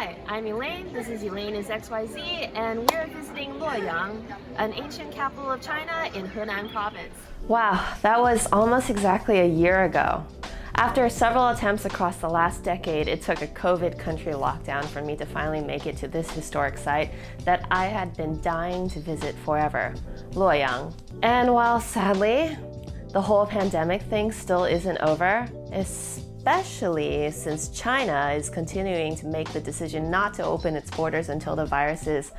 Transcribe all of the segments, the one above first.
Hi, I'm Elaine. This is Elaine is XYZ, and we're visiting Luoyang, an ancient capital of China in Henan province. Wow, that was almost exactly a year ago. After several attempts across the last decade, it took a COVID country lockdown for me to finally make it to this historic site that I had been dying to visit forever, Luoyang. And while sadly, the whole pandemic thing still isn't over, especially since China is continuing to make the decision not to open its borders until the virus is,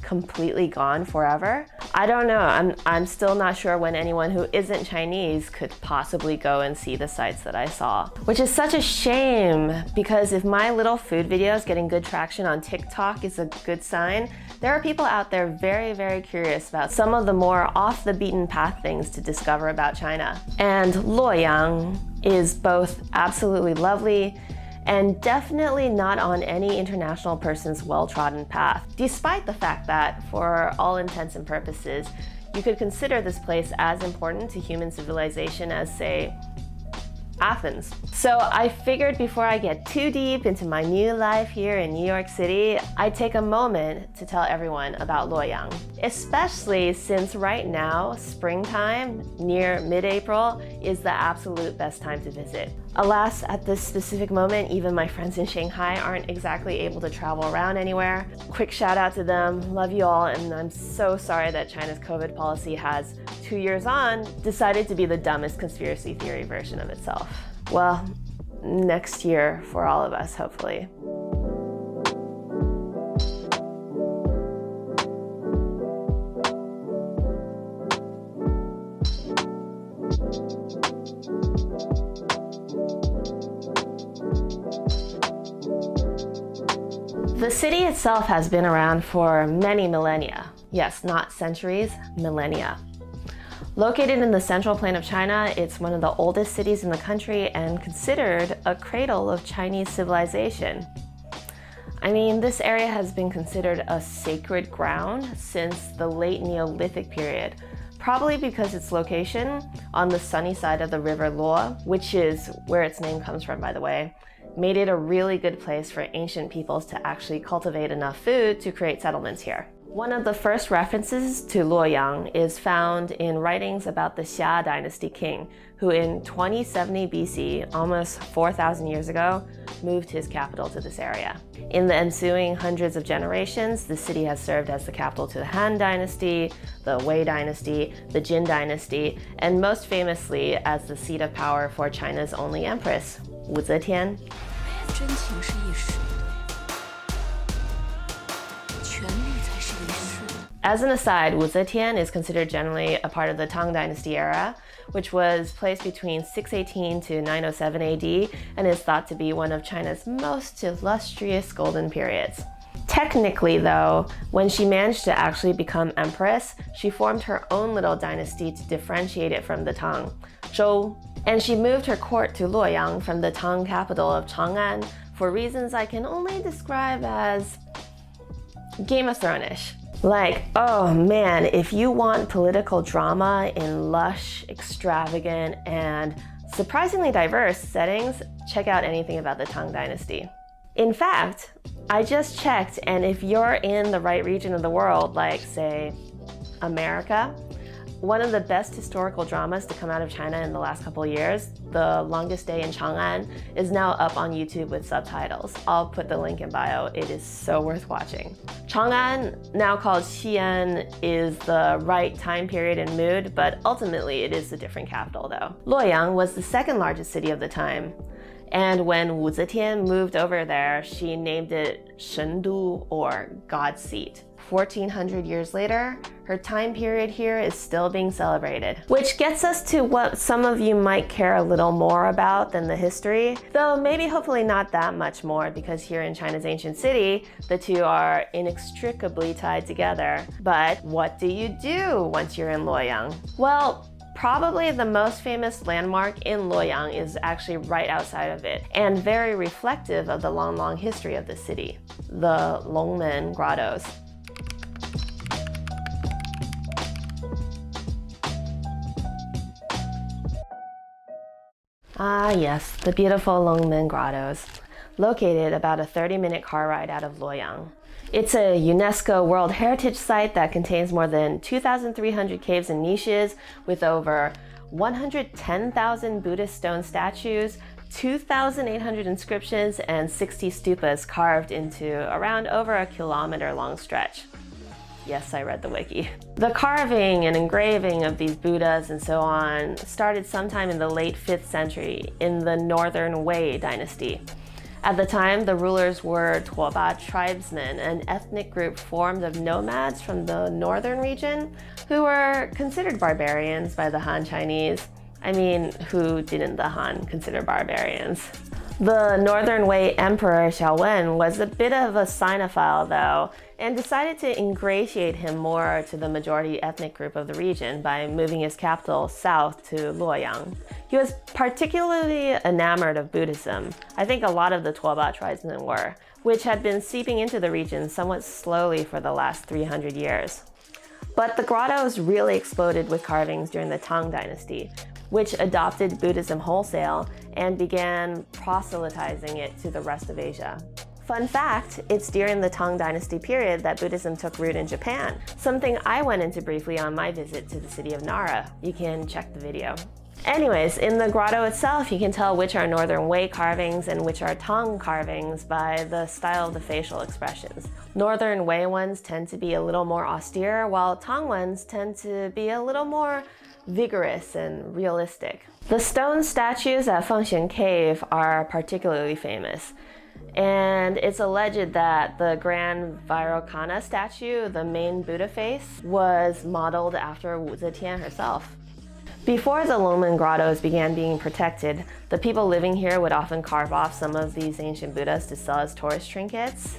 completely gone forever? I don't know. I'm still not sure when anyone who isn't Chinese could possibly go and see the sites that I saw. Which is such a shame, because if my little food videos getting good traction on TikTok is a good sign, there are people out there very, very curious about some of the more off the beaten path things to discover about China. And Luoyang is both absolutely lovely and definitely not on any international person's well-trodden path, despite the fact that, for all intents and purposes, you could consider this place as important to human civilization as, say, Athens. So I figured before I get too deep into my new life here in New York City, I'd take a moment to tell everyone about Luoyang, especially since right now, springtime, near mid-April, is the absolute best time to visit. Alas, at this specific moment, even my friends in Shanghai aren't exactly able to travel around anywhere. Quick shout out to them, love you all, and I'm so sorry that China's COVID policy has, 2 years on, decided to be the dumbest conspiracy theory version of itself. Well, next year for all of us, hopefully. The city itself has been around for many millennia. Yes, not centuries, millennia. Located in the central plain of China, it's one of the oldest cities in the country and considered a cradle of Chinese civilization. I mean, this area has been considered a sacred ground since the late Neolithic period, probably because its location on the sunny side of the river Luo, which is where its name comes from, by the way, made it a really good place for ancient peoples to actually cultivate enough food to create settlements here. One of the first references to Luoyang is found in writings about the Xia dynasty king, who in 2070 BC, almost 4,000 years ago, moved his capital to this area. In the ensuing hundreds of generations, the city has served as the capital to the Han dynasty, the Wei dynasty, the Jin dynasty, and most famously as the seat of power for China's only empress, Wu Zetian. As an aside, Wu Zetian is considered generally a part of the Tang Dynasty era, which was placed between 618 to 907 AD and is thought to be one of China's most illustrious golden periods. Technically, though, when she managed to actually become empress, she formed her own little dynasty to differentiate it from the Tang, Zhou, and she moved her court to Luoyang from the Tang capital of Chang'an for reasons I can only describe as Game of Thrones-ish. Like, oh man, if you want political drama in lush, extravagant, and surprisingly diverse settings, check out anything about the Tang Dynasty. In fact, I just checked, and if you're in the right region of the world, like, say, America, one of the best historical dramas to come out of China in the last couple of years, The Longest Day in Chang'an, is now up on YouTube with subtitles. I'll put the link in bio. It is so worth watching. Chang'an, now called Xi'an, is the right time period and mood, but ultimately it is a different capital though. Luoyang was the second largest city of the time. And when Wu Zetian moved over there, she named it Shendu, or God's Seat. 1400 years later, her time period here is still being celebrated. Which gets us to what some of you might care a little more about than the history, though maybe hopefully not that much more, because here in China's ancient city, the two are inextricably tied together. But what do you do once you're in Luoyang? Well, probably the most famous landmark in Luoyang is actually right outside of it, and very reflective of the long history of the city, the Loman grottos. Ah yes, the beautiful Loman grottos. located about a 30-minute car ride out of Luoyang. It's a UNESCO World Heritage Site that contains more than 2,300 caves and niches with over 110,000 Buddhist stone statues, 2,800 inscriptions, and 60 stupas carved into around over a kilometer-long stretch. Yes, I read the wiki. The carving and engraving of these Buddhas and so on started sometime in the late 5th century in the Northern Wei dynasty. At the time, the rulers were Tuoba tribesmen, an ethnic group formed of nomads from the northern region who were considered barbarians by the Han Chinese. I mean, who didn't the Han consider barbarians? The Northern Wei Emperor Xiaowen was a bit of a Sinophile though, and decided to ingratiate him more to the majority ethnic group of the region by moving his capital south to Luoyang. He was particularly enamored of Buddhism. I think a lot of the Tuoba tribesmen were, which had been seeping into the region somewhat slowly for the last 300 years. But the grottos really exploded with carvings during the Tang dynasty, which adopted Buddhism wholesale and began proselytizing it to the rest of Asia. Fun fact, it's during the Tang Dynasty period that Buddhism took root in Japan, something I went into briefly on my visit to the city of Nara. You can check the video. Anyways, in the grotto itself, you can tell which are Northern Wei carvings and which are Tang carvings by the style of the facial expressions. Northern Wei ones tend to be a little more austere, while Tang ones tend to be a little more vigorous and realistic. The stone statues at Fengxian Cave are particularly famous, and it's alleged that the Grand Vairocana statue, the main Buddha face, was modeled after Wu Zetian herself. Before the Loman grottos began being protected, the people living here would often carve off some of these ancient Buddhas to sell as tourist trinkets.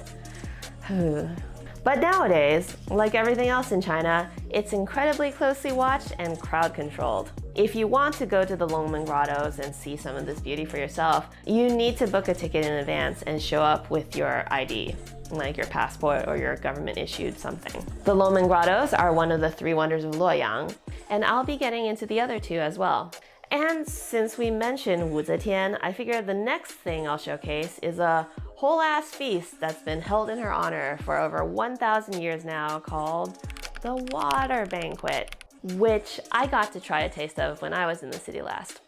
But nowadays, like everything else in China, it's incredibly closely watched and crowd controlled. If you want to go to the Loman grottos and see some of this beauty for yourself, you need to book a ticket in advance and show up with your ID, like your passport or your government issued something. The Loman grottos are one of the 3 wonders of Luoyang, and I'll be getting into the other 2 as well. And since we mentioned Wu Zetian, I figured the next thing I'll showcase is a whole ass feast that's been held in her honor for over 1,000 years now, called the Water Banquet, which I got to try a taste of when I was in the city last.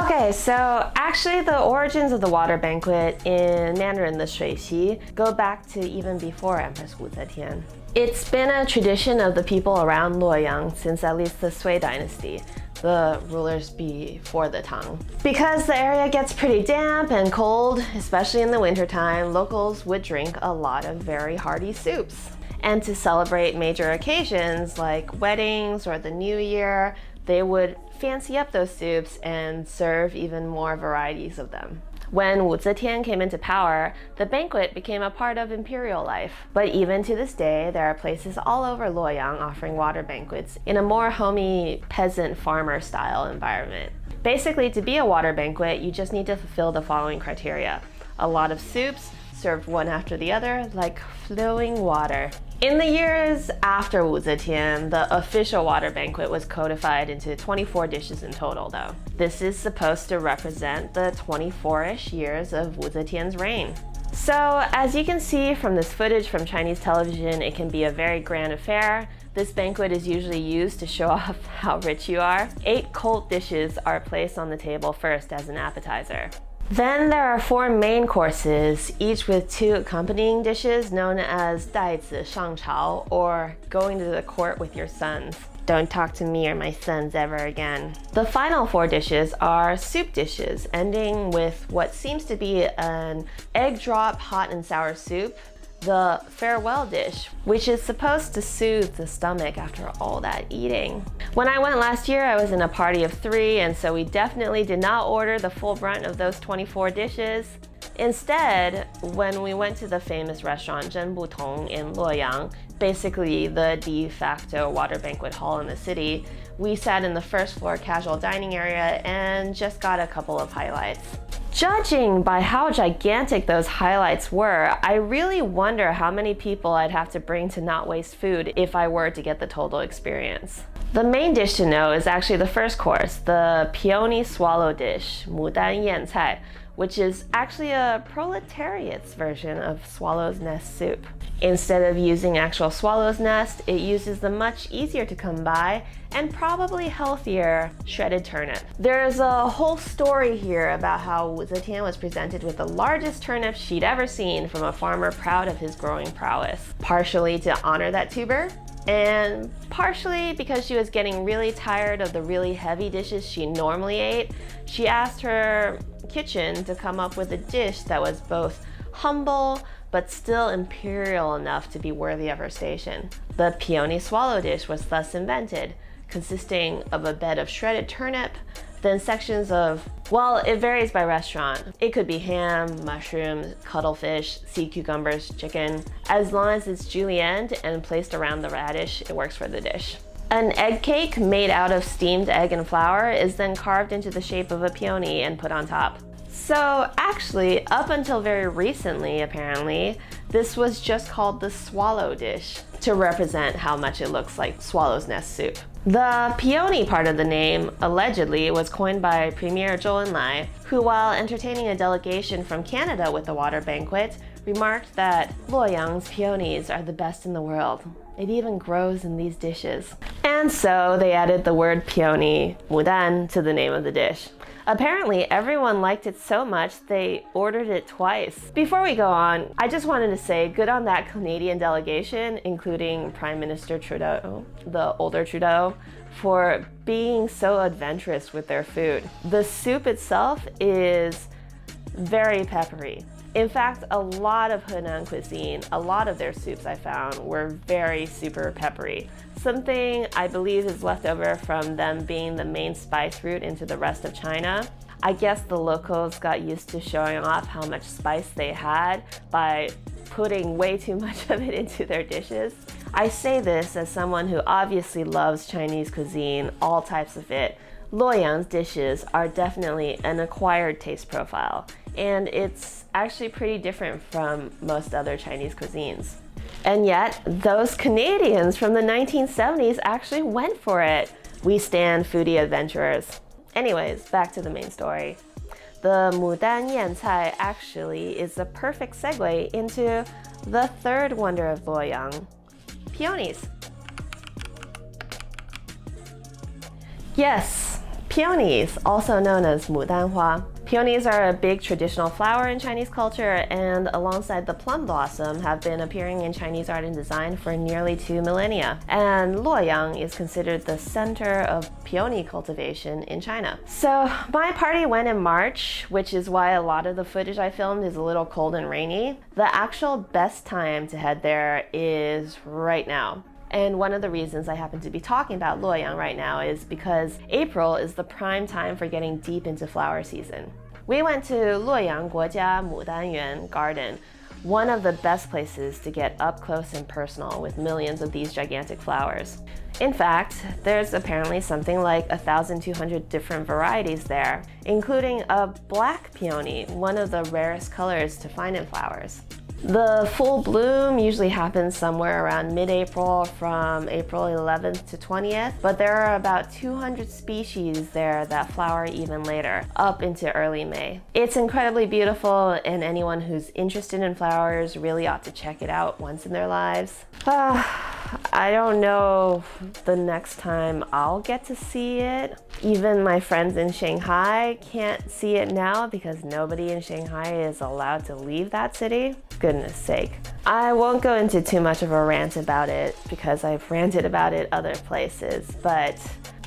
Okay, so actually the origins of the Water Banquet in Mandarin, the Shuixi, go back to even before Empress Wu Zetian. It's been a tradition of the people around Luoyang since at least the Sui dynasty, the rulers before the Tang. Because the area gets pretty damp and cold, especially in the wintertime, locals would drink a lot of very hearty soups. And to celebrate major occasions like weddings or the New Year, they would fancy up those soups and serve even more varieties of them. When Wu Zetian came into power, the banquet became a part of imperial life. But even to this day, there are places all over Luoyang offering water banquets in a more homey peasant farmer style environment. Basically, to be a water banquet, you just need to fulfill the following criteria: a lot of soups, served one after the other like flowing water. In the years after Wu Zetian, the official water banquet was codified into 24 dishes in total though. This is supposed to represent the 24-ish years of Wu Zetian's reign. So as you can see from this footage from Chinese television, it can be a very grand affair. This banquet is usually used to show off how rich you are. 8 cold dishes are placed on the table first as an appetizer. Then there are 4 main courses, each with 2 accompanying dishes known as 带子上朝, or going to the court with your sons. Don't talk to me or my sons ever again. The final 4 dishes are soup dishes, ending with what seems to be an egg drop hot and sour soup, the farewell dish, which is supposed to soothe the stomach after all that eating. When I went last year, I was in a party of 3, and so we definitely did not order the full brunt of those 24 dishes. Instead, when we went to the famous restaurant Zhen Butong in Luoyang, basically the de facto water banquet hall in the city, we sat in the first floor casual dining area and just got a couple of highlights. Judging by how gigantic those highlights were, I really wonder how many people I'd have to bring to not waste food if I were to get the total experience. The main dish to know is actually the first course, the peony swallow dish, 牡丹燕菜, which is actually a proletariat's version of swallow's nest soup. Instead of using actual swallow's nest, it uses the much easier to come by and probably healthier shredded turnip. There's a whole story here about how Wu Zetian was presented with the largest turnip she'd ever seen from a farmer proud of his growing prowess, partially to honor that tuber, and partially because she was getting really tired of the really heavy dishes she normally ate. She asked her kitchen to come up with a dish that was both humble but still imperial enough to be worthy of her station. The peony swallow dish was thus invented, consisting of a bed of shredded turnip, then sections of, well, it varies by restaurant. It could be ham, mushrooms, cuttlefish, sea cucumbers, chicken. As long as it's julienned and placed around the radish, it works for the dish. An egg cake made out of steamed egg and flour is then carved into the shape of a peony and put on top. So actually, up until very recently, apparently, this was just called the swallow dish to represent how much it looks like swallow's nest soup. The peony part of the name, allegedly, was coined by Premier Zhou Enlai, who, while entertaining a delegation from Canada with the water banquet, remarked that Luoyang's peonies are the best in the world. It even grows in these dishes. And so they added the word peony, mudan, to the name of the dish. Apparently, everyone liked it so much they ordered it twice. Before we go on, I just wanted to say good on that Canadian delegation, including Prime Minister Trudeau, the older Trudeau, for being so adventurous with their food. The soup itself is very peppery. In fact, a lot of Henan cuisine, a lot of their soups I found were very super peppery. Something I believe is left over from them being the main spice route into the rest of China. I guess the locals got used to showing off how much spice they had by putting way too much of it into their dishes. I say this as someone who obviously loves Chinese cuisine, all types of it. Luoyang's dishes are definitely an acquired taste profile, and it's actually pretty different from most other Chinese cuisines. And yet, those Canadians from the 1970s actually went for it. We stand foodie adventurers. Anyways, back to the main story. The Mudan Yan Cai actually is a perfect segue into the third wonder of Luoyang, peonies. Yes, peonies, also known as mudanhua. Peonies are a big traditional flower in Chinese culture, and alongside the plum blossom have been appearing in Chinese art and design for nearly 2 millennia. And Luoyang is considered the center of peony cultivation in China. So my party went in March, which is why a lot of the footage I filmed is a little cold and rainy. The actual best time to head there is right now. And one of the reasons I happen to be talking about Luoyang right now is because April is the prime time for getting deep into flower season. We went to Luoyang Guojia Mudanyuan Garden, one of the best places to get up close and personal with millions of these gigantic flowers. In fact, there's apparently something like 1,200 different varieties there, including a black peony, one of the rarest colors to find in flowers. The full bloom usually happens somewhere around mid-April from April 11th to 20th, but there are about 200 species there that flower even later, up into early May. It's incredibly beautiful, and anyone who's interested in flowers really ought to check it out once in their lives. I don't know the next time I'll get to see it. Even my friends in Shanghai can't see it now because nobody in Shanghai is allowed to leave that city. Goodness sake. I won't go into too much of a rant about it because I've ranted about it other places, but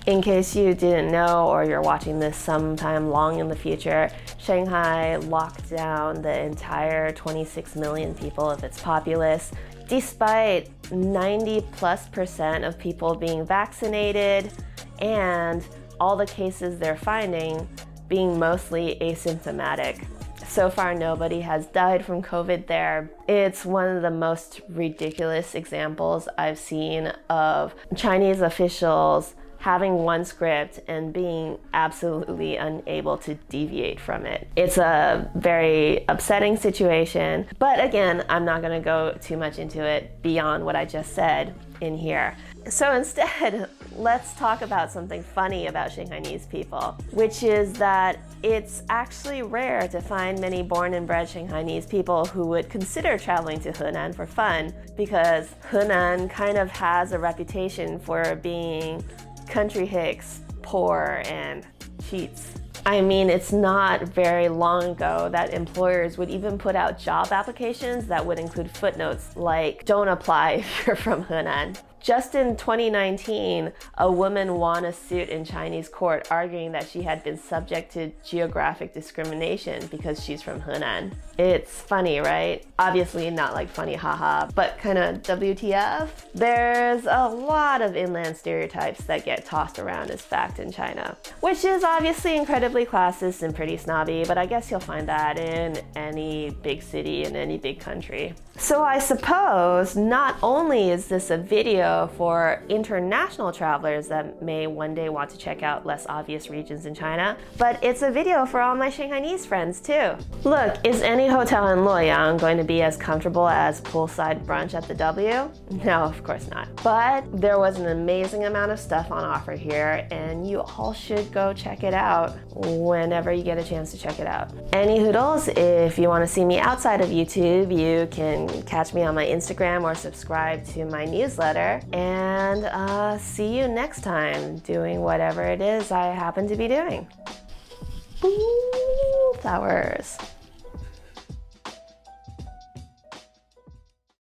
in case you didn't know or you're watching this sometime long in the future, Shanghai locked down the entire 26 million people of its populace, despite 90+% of people being vaccinated and all the cases they're finding being mostly asymptomatic. So far, nobody has died from COVID there. It's one of the most ridiculous examples I've seen of Chinese officials having one script and being absolutely unable to deviate from it. It's a very upsetting situation, but again, I'm not gonna go too much into it beyond what I just said in here. So instead, let's talk about something funny about Shanghainese people, which is that it's actually rare to find many born and bred Shanghainese people who would consider traveling to Henan for fun, because Henan kind of has a reputation for being country hicks, poor, and cheats. I mean, it's not very long ago that employers would even put out job applications that would include footnotes like, don't apply if you're from Henan. Just in 2019, a woman won a suit in Chinese court arguing that she had been subject to geographic discrimination because she's from Henan. It's funny, right? Obviously not like funny haha, but kind of WTF? There's a lot of inland stereotypes that get tossed around as fact in China, which is obviously incredibly classist and pretty snobby, but I guess you'll find that in any big city in any big country. So I suppose not only is this a video for international travelers that may one day want to check out less obvious regions in China, but it's a video for all my Shanghainese friends too. Look, is any hotel in Luoyang going to be as comfortable as poolside brunch at the W? No, of course not. But there was an amazing amount of stuff on offer here, and you all should go check it out whenever you get a chance to check it out. Any hoodles, if you want to see me outside of YouTube, you can catch me on my Instagram or subscribe to my newsletter. And see you next time doing whatever it is I happen to be doing. Ooh, flowers.